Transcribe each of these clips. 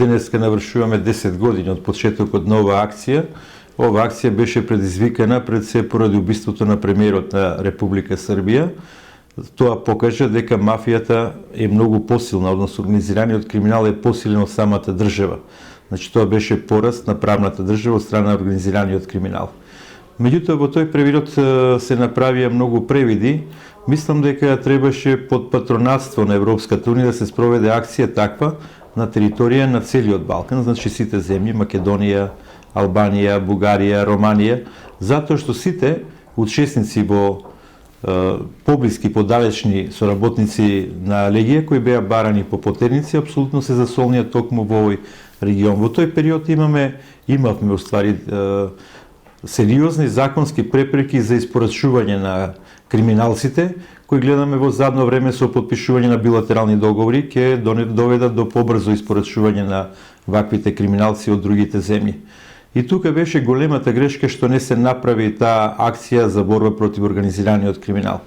Денеска навршуваме 10 години од почетокот на оваа акција. Ова акција беше предизвикана пред се поради убиството на премиерот на Република Србија. Тоа покажа дека мафијата е многу посилна, односно организираниот криминал е посилен од самата држава. Значи тоа беше пораст на правната држава од страна на организираниот криминал. Меѓутоа во тој период се направија многу превиди. Мислам дека требаше под патронатство на Европската унија да се спроведе акција таква на територија на целиот Балкан, значи сите земји, Македонија, Албанија, Бугарија, Романија, затоа што сите учесници во поблиски, подалечни соработници на Легија кои беа барани по потерници, апсолутно се засолнија токму во овој регион. Во тој период имавме уствари сериозни законски препреки за испорачување на криминалците, кои гледаме во задно време со потпишување на билатерални договори, ќе доведат до побрзо испорачување на ваквите криминалци од другите земји. И тука беше големата грешка што не се направи таа акција за борба против организираниот криминал.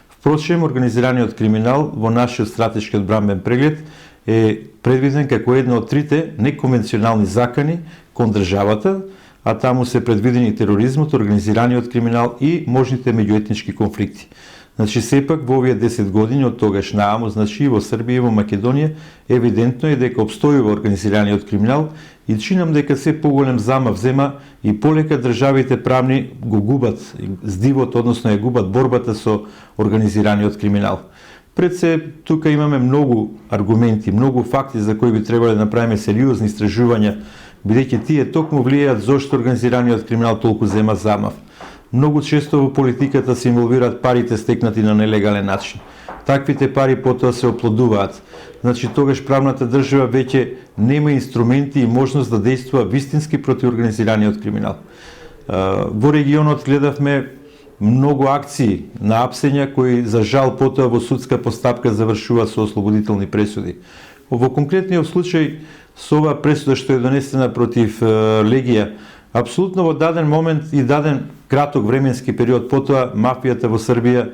Впрочем, организираниот криминал во нашиот стратешки одбранбен преглед е предвиден како една од трите неконвенционални закани кон државата, а таму се предвидени тероризмот, организираниот криминал и можните меѓуетнички конфликти. Значи, сепак во овие 10 години од тогаш нааму, значи и во Србија и во Македонија, евидентно е дека обстојува организираниот криминал и чинам дека се поголем замав зема и полека државите правни го губат здивот, односно ја губат борбата со организираниот криминал. Пред се, тука имаме многу аргументи, многу факти за кои би требале да направиме сериозни истражувања, бидејќи тие токму влијаат зошто организираниот криминал толку зема замав. Многу често во политиката се инволвираат парите стекнати на нелегален начин. Таквите пари потоа се оплодуваат. Значи, тогаш правната држава веќе нема инструменти и можност да действува вистински против организираниот криминал. Во регионот гледавме многу акции на апсења кои за жал потоа во судска постапка завршуваат со ослободителни пресуди. Во конкретниот случај со оваа пресуда што е донесена против Легија, апсолутно во даден момент и даден краток временски период потоа мафијата во Србија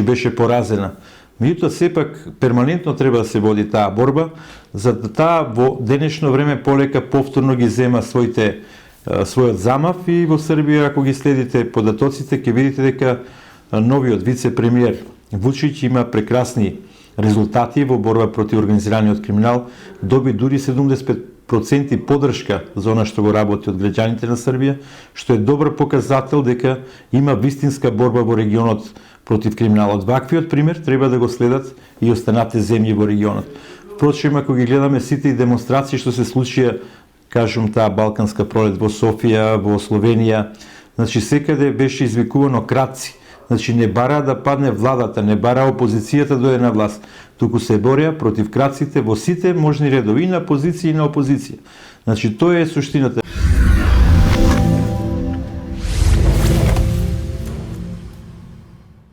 беше поразена. Меѓутоа сепак перманентно треба да се води таа борба, за да таа во денешно време полека повторно ги зема својот замав и во Србија, ако ги следите податоците, ќе видите дека новиот вице-премиер Вучич има прекрасни резултати во борба против организираниот криминал, доби дури 75% поддршка за она што го работи од граѓаните на Србија, што е добар показател дека има вистинска борба во регионот против криминалот. Ваквиот пример треба да го следат и останатите земји во регионот. Впрочем, ако ги гледаме сите и демонстрации што се случија, кажам таа Балканска пролет во Софија, во Словенија, значи секаде беше извикувано кратци. Значи не бара да падне владата, не бара опозицијата да дојде на власт, туку се борија против крадците во сите можни редови, на позиција и на опозиција. Значи тоа е суштината.